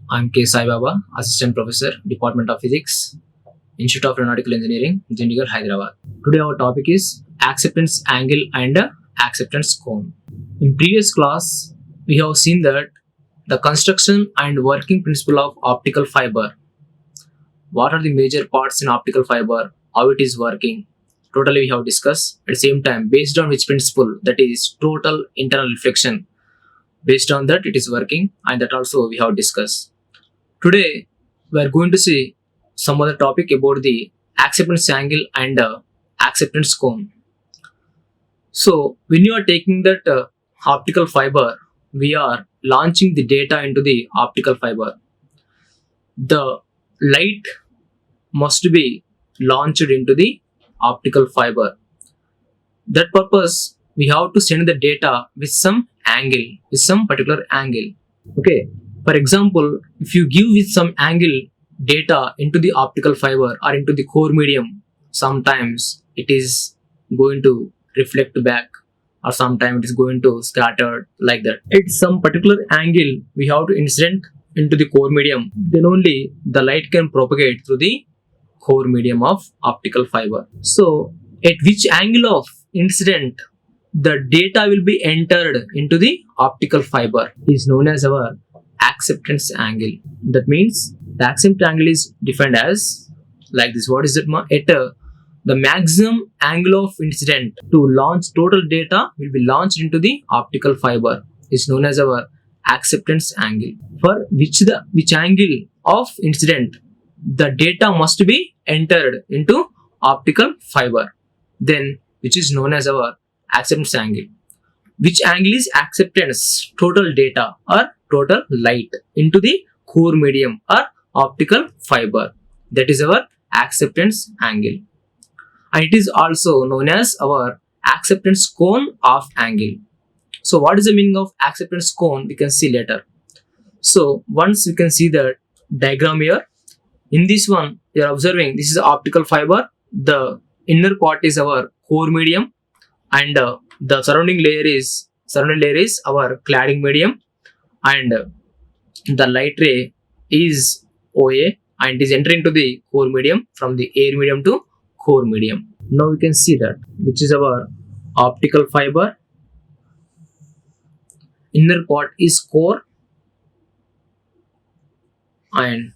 I'm K. Saibaba, Assistant Professor, Department of Physics, Institute of Aeronautical Engineering, Chandigarh, Hyderabad. Today our topic is acceptance angle and acceptance cone. In previous class, we have seen that the construction and working principle of optical fiber. What are the major parts in optical fiber? How it is working? Totally we have discussed. At the same time, based on which principle, that is total internal reflection. Based on that, it is working, and that also we have discussed. Today, we are going to see some other topic about the acceptance angle and acceptance cone. So, when you are taking that optical fiber, we are launching the data into the optical fiber. The light must be launched into the optical fiber. That purpose, we have to send the data with some angle, with some particular angle. Okay, for example, if you give with some angle data into the optical fiber or into the core medium, sometimes it is going to reflect back, or sometimes it is going to scatter like that. At some particular angle, we have to incident into the core medium, then only the light can propagate through the core medium of optical fiber. So, at which angle of incident the data will be entered into the optical fiber is known as our acceptance angle. That means the acceptance angle is defined as like this. What is it? The maximum angle of incident to launch total data will be launched into the optical fiber is known as our acceptance angle. For which angle of incident the data must be entered into optical fiber, then which is known as our acceptance angle. Which angle is acceptance total data or total light into the core medium or optical fiber, that is our acceptance angle, and it is also known as our acceptance cone of angle. So what is the meaning of acceptance cone, we can see later. So once we can see the diagram here, in this one you are observing this is optical fiber, the inner part is our core medium, and the surrounding layer is our cladding medium, and the light ray is OA and is entering to the core medium from the air medium to core medium. Now we can see that which is our optical fiber, inner part is core, and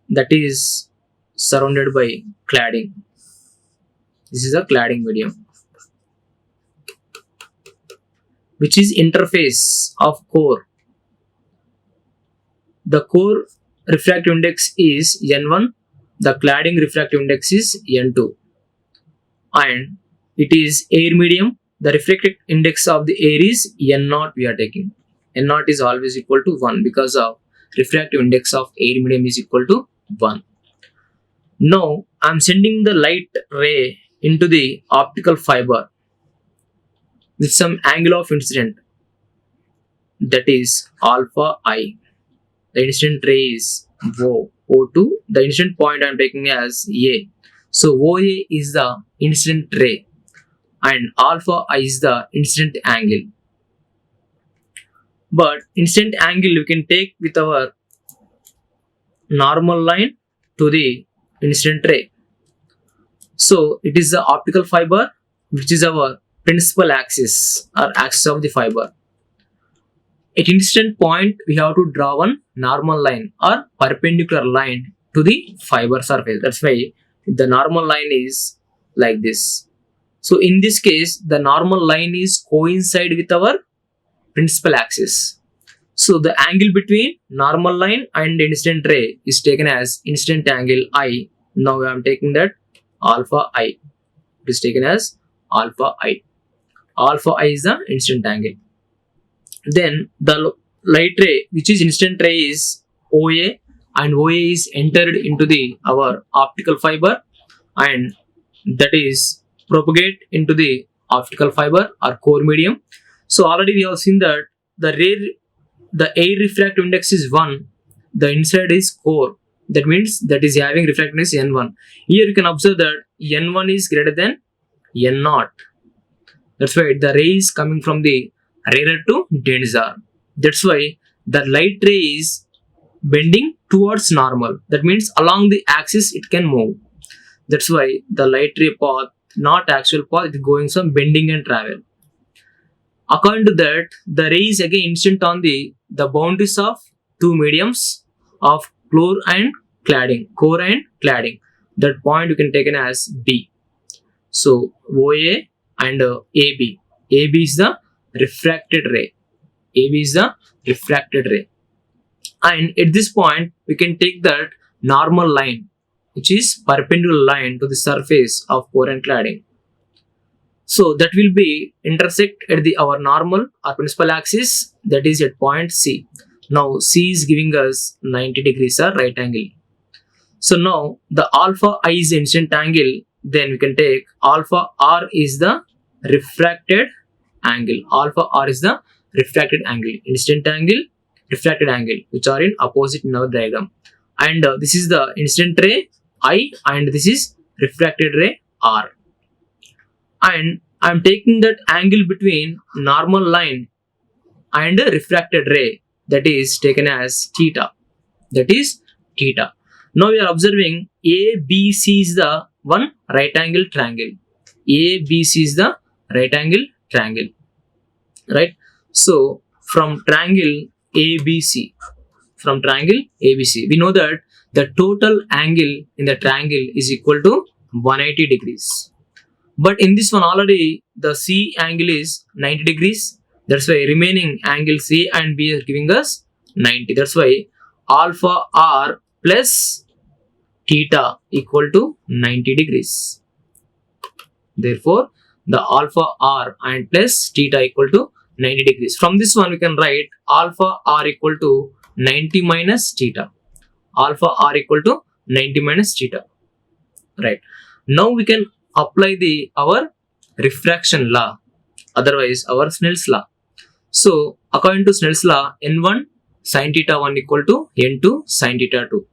that is surrounded by cladding. This is a cladding medium, which is interface of core. The core refractive index is N1, the cladding refractive index is N2, and it is air medium. The refractive index of the air is N0 we are taking. N0 is always equal to 1 because of refractive index of air medium is equal to 1. Now I am sending the light ray into the optical fiber with some angle of incident, that is alpha I. The incident ray is O2. The incident point I am taking as A. So OA is the incident ray and alpha I is the incident angle. But incident angle we can take with our normal line to the incident ray. So it is the optical fiber which is our principal axis or axis of the fiber. At incident point we have to draw one normal line or perpendicular line to the fiber surface. That's why the normal line is like this. So in this case the normal line is coincide with our principal axis. So the angle between normal line and incident ray is taken as incident angle I. Now I am taking that alpha I. It is taken as alpha I. Alpha I is the incident angle. Then the light ray, which is incident ray, is OA, and OA is entered into the our optical fiber, and that is propagate into the optical fiber or core medium. So already we have seen that the air refractive index is 1, the inside is core. That means that is having refractive index N1. Here you can observe that N1 is greater than N0. That's why the ray is coming from the rarer to denser. That's why the light ray is bending towards normal. That means along the axis it can move. That's why the light ray path, not actual path, it is going some bending and travel. According to that, the ray is again incident on the boundaries of two mediums of core and cladding. That point you can take it as B. So OA and AB. AB is the refracted ray. AB is the refracted ray. And at this point, we can take that normal line, which is perpendicular line to the surface of core and cladding. So that will be intersect at our normal or principal axis, that is at point C. Now C is giving us 90 degrees or right angle. So now the alpha I is the incident angle, then we can take alpha R is the refracted angle. Alpha R is the refracted angle. Incident angle, refracted angle, which are in opposite in our diagram. And this is the incident ray I and this is refracted ray R. And I am taking that angle between normal line and refracted ray, that is taken as theta. That is theta. Now we are observing ABC is the one right angle triangle. ABC is the right angle triangle. Right? So from triangle ABC, we know that the total angle in the triangle is equal to 180 degrees. But in this one already the C angle is 90 degrees. That's why remaining angle C and B are giving us 90. That's why alpha R plus theta equal to 90 degrees. Therefore, the alpha R and plus theta equal to 90 degrees. From this one we can write alpha R equal to 90 minus theta. Alpha R equal to 90 minus theta. Right. Now we can apply our refraction law, otherwise our Snell's law. So according to Snell's law, N1 sin theta 1 equal to N2 sin theta 2.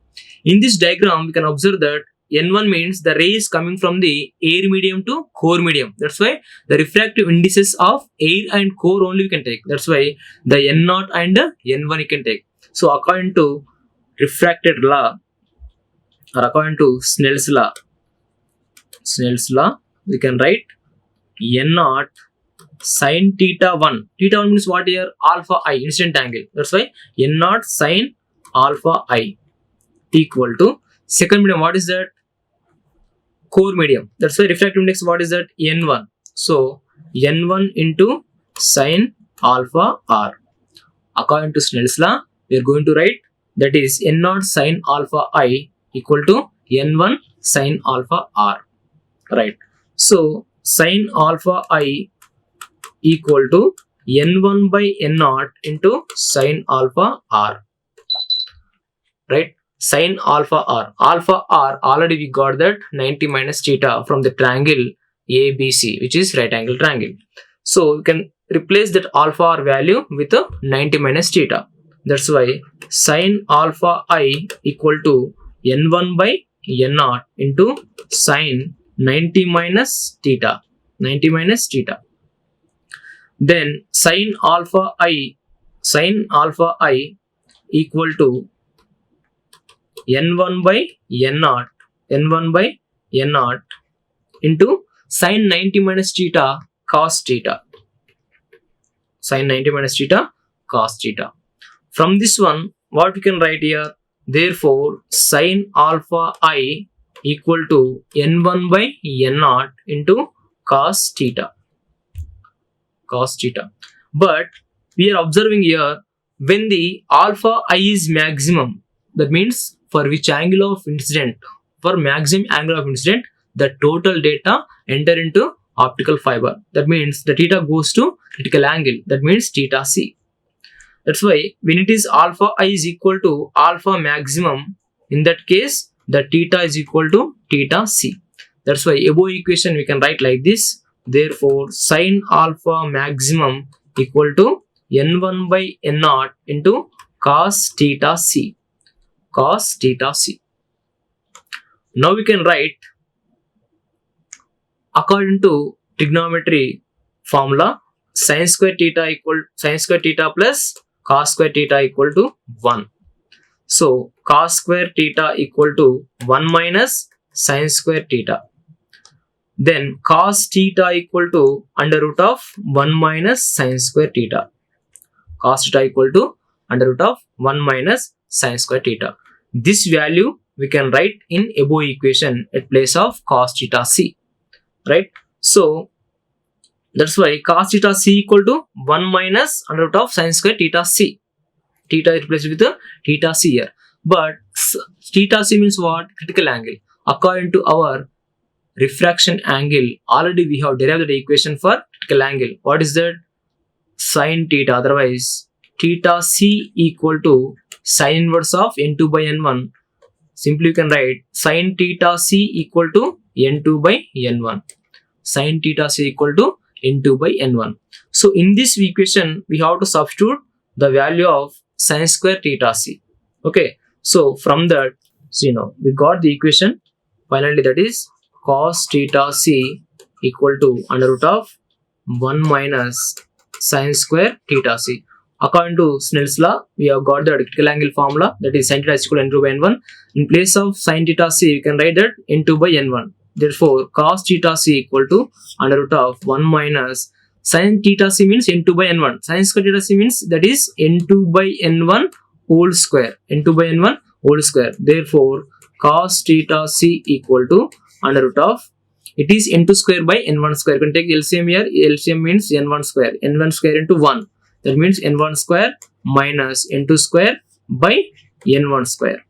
In this diagram we can observe that N1 means the ray is coming from the air medium to core medium. That's why the refractive indices of air and core only we can take. That's why the N0 and N1 you can take. So according to refracted law, or according to Snell's law, we can write N0 sin theta 1. Theta 1 means what here? Alpha I, incident angle. That's why N0 sin alpha I equal to second medium. What is that? Core medium. That's why refractive index, what is that? N1. So N1 into sin alpha R. According to Snell's law, we are going to write that is N0 sin alpha I equal to N1 sin alpha R. Right. So sin alpha I equal to N1 by N0 into sin alpha R. Right. Sin alpha R. Alpha R, already we got that 90 minus theta from the triangle ABC, which is right angle triangle. So you can replace that alpha R value with a 90 minus theta. That's why sin alpha I equal to N1 by N0 into sin 90 minus theta. 90 minus theta. Then sin alpha I equal to N1 by N0 into sin 90 minus theta cos theta. Sin 90 minus theta cos theta. From this one, what we can write here? Therefore, sin alpha I equal to N1 by N0 into cos theta. Cos theta. But we are observing here, when the alpha I is maximum, that means for which angle of incident, for maximum angle of incident, the total data enter into optical fiber. That means the theta goes to critical angle. That means theta C. That's why when it is alpha I is equal to alpha maximum, in that case the theta is equal to theta C. That's why above equation we can write like this. Therefore, sin alpha maximum equal to N1 by N0 into cos theta C. Cos theta C. Now we can write according to trigonometry formula, sin square theta plus cos square theta equal to 1. So cos square theta equal to 1 minus sin square theta. Then cos theta equal to under root of 1 minus sin square theta. Cos theta equal to under root of 1 minus sin square theta. This value we can write in above equation at place of cos theta c, right? So that's why cos theta c equal to 1 minus under root of sin square theta c. Theta is replaced with the theta c here. But theta c means what? Critical angle. According to our refraction angle, already we have derived the equation for critical angle. What is that? Sin theta. Otherwise, theta c equal to sin inverse of n2 by n1. Simply you can write sin theta c equal to n2 by n1. Sin theta c equal to n2 by n1. So in this equation, we have to substitute the value of sin square theta c. Okay. So from that, we got the equation. Finally, that is cos theta c equal to under root of 1 minus sin square theta c. According to Snell's law, we have got the critical angle formula, that is sin theta is equal to n2 by n1. In place of sin theta c, we can write that n2 by n1. Therefore, cos theta c equal to under root of 1 minus sin theta c means n2 by n1. Sin square theta c means that is n2 by n1 whole square. N2 by n1 whole square. Therefore, cos theta c equal to under root of, it is n2 square by n1 square. You can take LCM here. LCM means n1 square. n1 square into 1. That means n1 square minus n2 square by n1 square.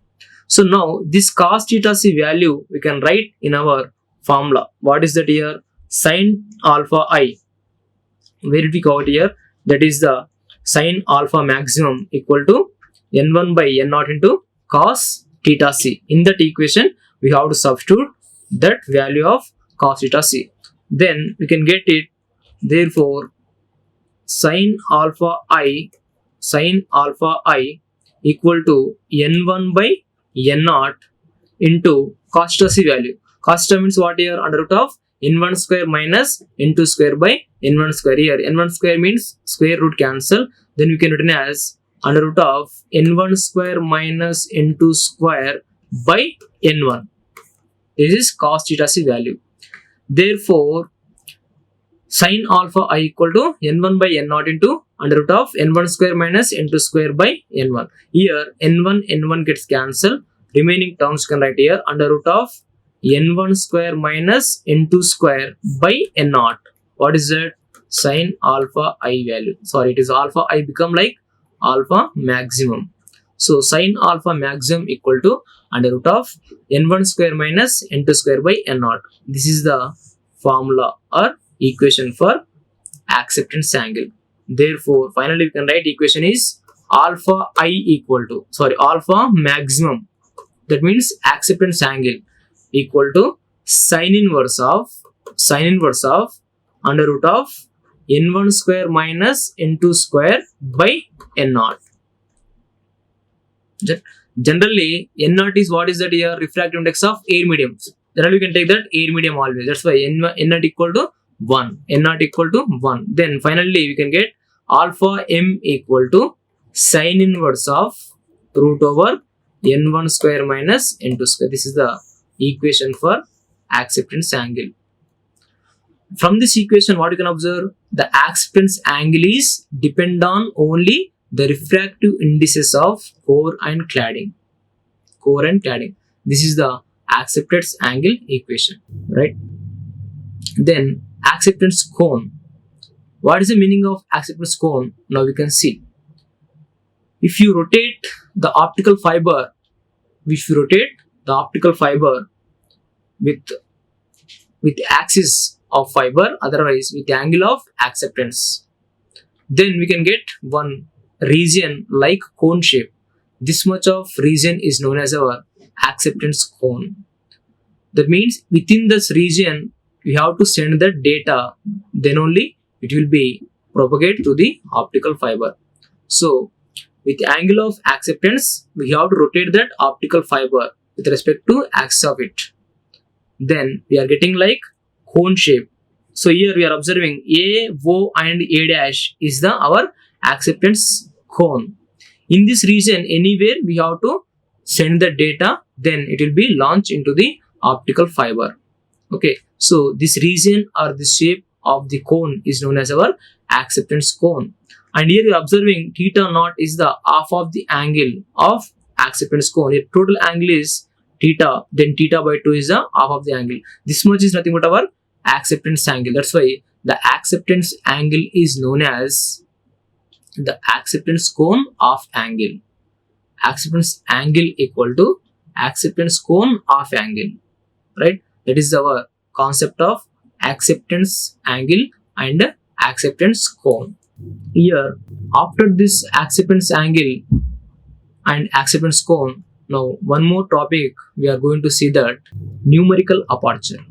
So now this cos theta c value we can write in our formula. What is that here? Sin alpha I. Where did we got here? That is the sin alpha maximum equal to n1 by n0 into cos theta c. In that equation, we have to substitute that value of cos theta c. Then we can get it. Therefore, sin alpha I equal to n1 by n0 into cos theta c value. Cos theta means what here? Under root of n1 square minus n2 square by n1 square. Here n1 square means square root cancel. Then we can written as under root of n1 square minus n2 square by n1. This is cos theta c value. Therefore, sin alpha I equal to n1 by n0 into under root of n1 square minus n2 square by n1. Here n1 gets cancelled. Remaining terms you can write here under root of n1 square minus n2 square by n0. What is that? Sin alpha I value. Sorry, it is alpha I become like alpha maximum. So sin alpha maximum equal to under root of n1 square minus n2 square by n0. This is the formula or equation for acceptance angle. Therefore, finally we can write equation is alpha maximum. That means acceptance angle equal to sin inverse of under root of n1 square minus n2 square by n0. Generally, n0 is what is that here? Refractive index of air medium. Generally, we can take that air medium always. That's why n0 equal to 1. n0 equal to 1. Then finally, we can get alpha m equal to sin inverse of root over n1 square minus n2 square. This is the equation for acceptance angle. From this equation, what you can observe? The acceptance angle is depend on only the refractive indices of core and cladding. This is the acceptance angle equation, right? Then acceptance cone. What is the meaning of acceptance cone? Now we can see. If you rotate the optical fiber, with axis of fiber, otherwise with the angle of acceptance, then we can get one region like cone shape. This much of region is known as our acceptance cone. That means within this region we have to send the data, then only it will be propagated to the optical fiber. So with the angle of acceptance, we have to rotate that optical fiber with respect to axis of it. Then we are getting like cone shape. So here we are observing A, O and A dash is the our acceptance cone. In this region anywhere we have to send the data, then it will be launched into the optical fiber. Okay, so this region or the shape of the cone is known as our acceptance cone. And here you are observing theta naught is the half of the angle of acceptance cone. If total angle is theta, then theta by 2 is the half of the angle. This much is nothing but our acceptance angle. That's why the acceptance angle is known as the acceptance cone of angle. Acceptance angle equal to acceptance cone of angle, right? That is our concept of acceptance angle and acceptance cone. Here, after this acceptance angle and acceptance cone, now one more topic we are going to see, that numerical aperture.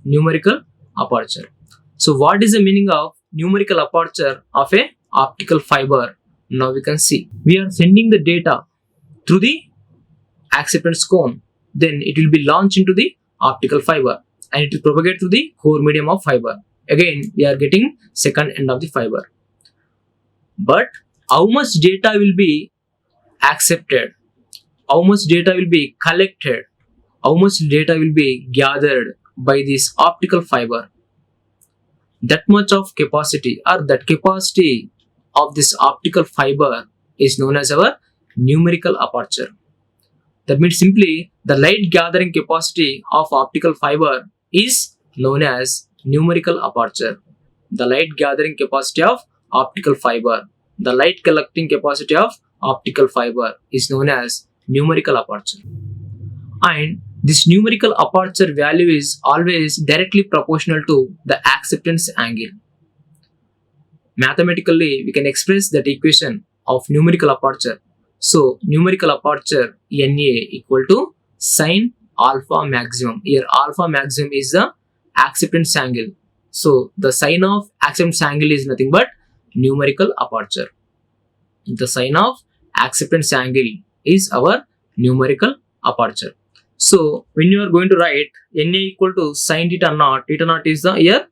Numerical aperture. So what is the meaning of numerical aperture of a optical fiber? Now we can see. We are sending the data through the acceptance cone, then it will be launched into the optical fiber and it will propagate through the core medium of fiber. Again, we are getting second end of the fiber. But how much data will be accepted? How much data will be collected? How much data will be gathered by this optical fiber? That much of capacity, or that capacity of this optical fiber, is known as our numerical aperture. That means simply the light gathering capacity of optical fiber is known as numerical aperture. The light gathering capacity of optical fiber, the light collecting capacity of optical fiber is known as numerical aperture. And this numerical aperture value is always directly proportional to the acceptance angle. Mathematically, we can express that equation of numerical aperture. So, numerical aperture NA equal to sine alpha maximum. Here, alpha maximum is the acceptance angle. So, the sine of acceptance angle is nothing but numerical aperture. The sine of acceptance angle is our numerical aperture. So, when you are going to write NA equal to sine theta naught is the here,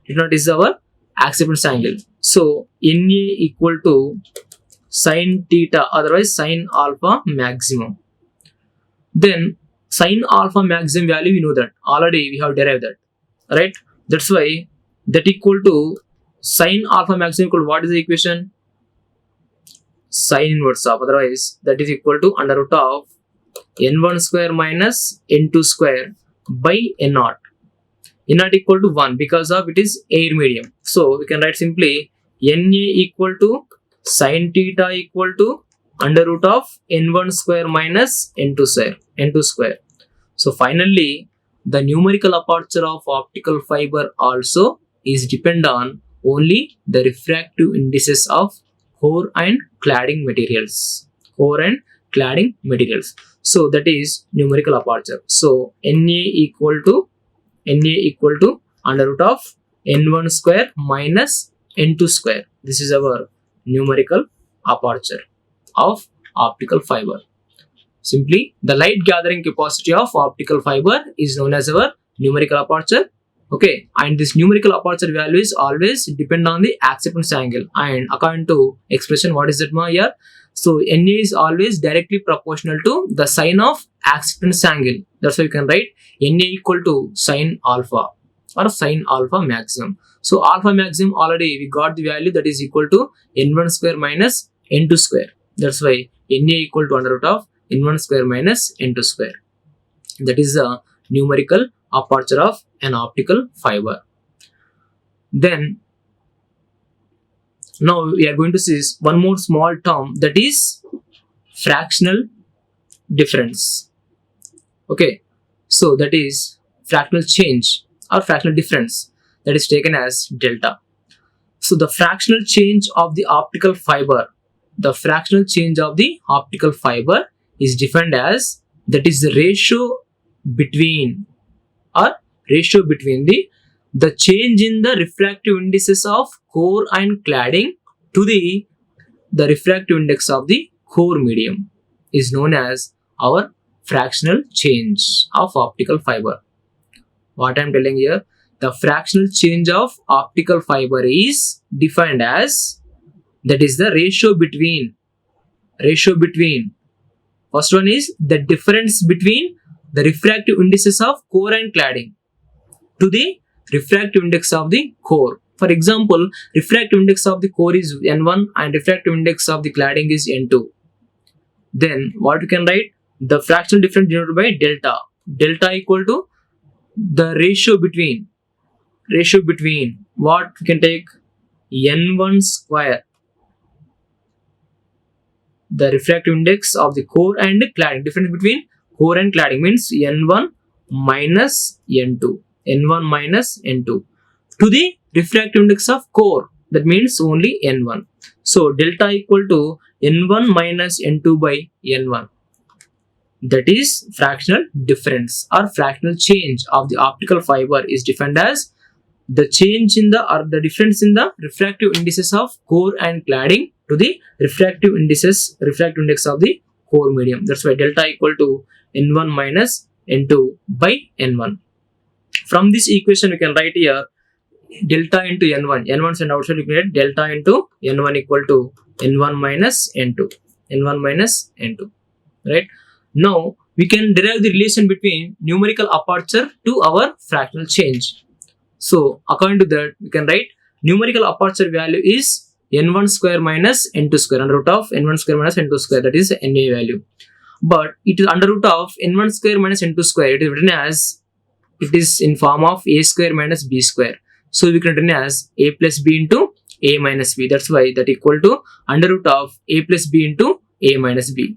theta naught is our acceptance angle. So, NA equal to sine theta, otherwise sine alpha maximum. Then sine alpha maximum value, we know that already we have derived that, right? That's why that equal to sine alpha maximum equal to what is the equation? Sine inverse of, otherwise that is equal to under root of n1 square minus n2 square by n0. n0 equal to 1 because of it is air medium. So we can write simply Na equal to sine theta equal to under root of n1 square minus n2 square. So finally, the numerical aperture of optical fiber also is depend on only the refractive indices of core and cladding materials. So that is numerical aperture. So Na equal to under root of n1 square minus n2 square. This is our numerical aperture of optical fiber. Simply, the light gathering capacity of optical fiber is known as our numerical aperture. Okay, and this numerical aperture value is always depend on the acceptance angle, and according to expression, what is that here? So Na is always directly proportional to the sine of acceptance angle. That's why you can write Na equal to sine alpha or sine alpha maximum. So alpha maximum already we got the value, that is equal to n1 square minus n2 square. That's why Na equal to under root of n1 square minus n2 square. That is the numerical aperture of an optical fiber. Then now we are going to see one more small term, that is fractional difference. Okay, so that is fractional change or fractional difference, that is taken as delta. So the fractional change of the optical fiber, is defined as, that is the ratio between the change in the refractive indices of core and cladding to the refractive index of the core medium is known as our fractional change of optical fiber. What I am telling here, the fractional change of optical fiber is defined as, that is the ratio between, first one is the difference between the refractive indices of core and cladding to the refractive index of the core. For example, refractive index of the core is N1 and refractive index of the cladding is N2. Then what you can write? The fractional difference denoted by delta. Delta equal to the ratio between what we can take? N1 square. The refractive index of the core and cladding. Difference between core and cladding means N1 minus N2. N1 minus N2 to the refractive index of core, that means only N1. So delta equal to N1 minus N2 by N1. That is fractional difference or fractional change of the optical fiber is defined as the change in the or the difference in the refractive indices of core and cladding to the refractive index of the core medium. That's why delta equal to N1 minus N2 by N1. From this equation we can write here delta into N1. N1 is outside, you can get delta into N1 equal to N1 minus N2. N1 minus N2. Right? Now we can derive the relation between numerical aperture to our fractional change. So according to that, we can write numerical aperture value is N1 square minus N2 square, under root of N1 square minus N2 square, that is NA value. But it is under root of N1 square minus N2 square. It is written as, it is in form of A square minus B square. So we can written as A plus B into A minus B. That's why that equal to under root of A plus B into A minus B.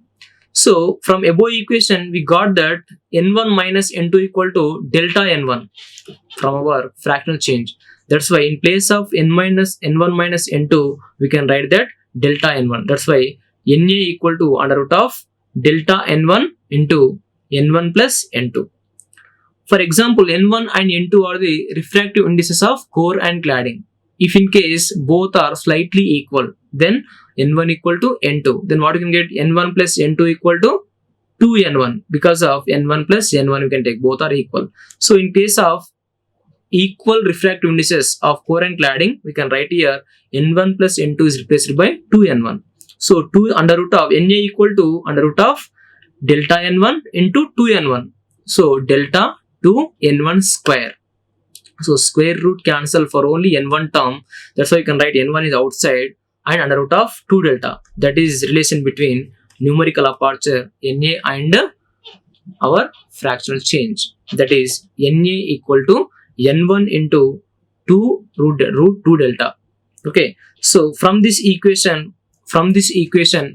So from above equation we got that N1 minus N2 equal to delta N1 from our fractional change. That's why in place of N1 minus N2 we can write that delta N1. That's why Na equal to under root of delta N1 into N1 plus N2. For example, N1 and N2 are the refractive indices of core and cladding. If in case both are slightly equal, then N1 equal to N2. Then what you can get? N1 plus N2 equal to 2N1. Because of N1 plus N1 you can take, both are equal. So in case of equal refractive indices of core and cladding, we can write here N1 plus N2 is replaced by 2N1. So 2 under root of Na equal to under root of delta N1 into 2N1. So delta 2N1 square. So square root cancel for only N1 term. That's why you can write N1 is outside and under root of 2 delta. That is relation between numerical aperture Na and our fractional change. That is Na equal to N1 into 2 root 2 delta. Okay. So from this equation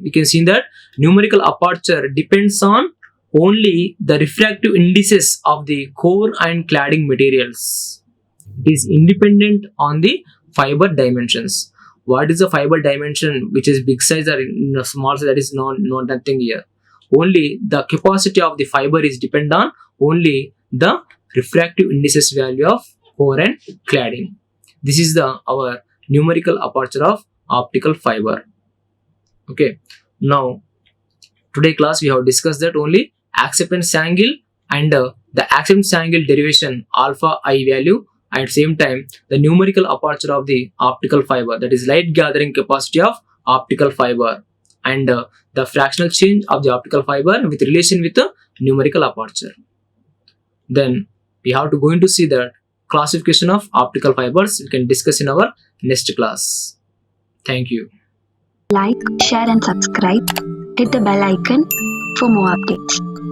we can see that numerical aperture depends on only the refractive indices of the core and cladding materials. It is independent on the fiber dimensions. What is the fiber dimension, which is big size or small size? That is nothing here. Only the capacity of the fiber is dependent on only the refractive indices value of core and cladding. This is our numerical aperture of optical fiber. Okay. Now today class we have discussed that only acceptance angle and the acceptance angle derivation alpha I value, and at the same time the numerical aperture of the optical fiber, that is light gathering capacity of optical fiber, and the fractional change of the optical fiber with relation with the numerical aperture. Then we have to going to see the classification of optical fibers. We can discuss in our next class. Thank you. Like, share and subscribe. Hit the bell icon for more updates.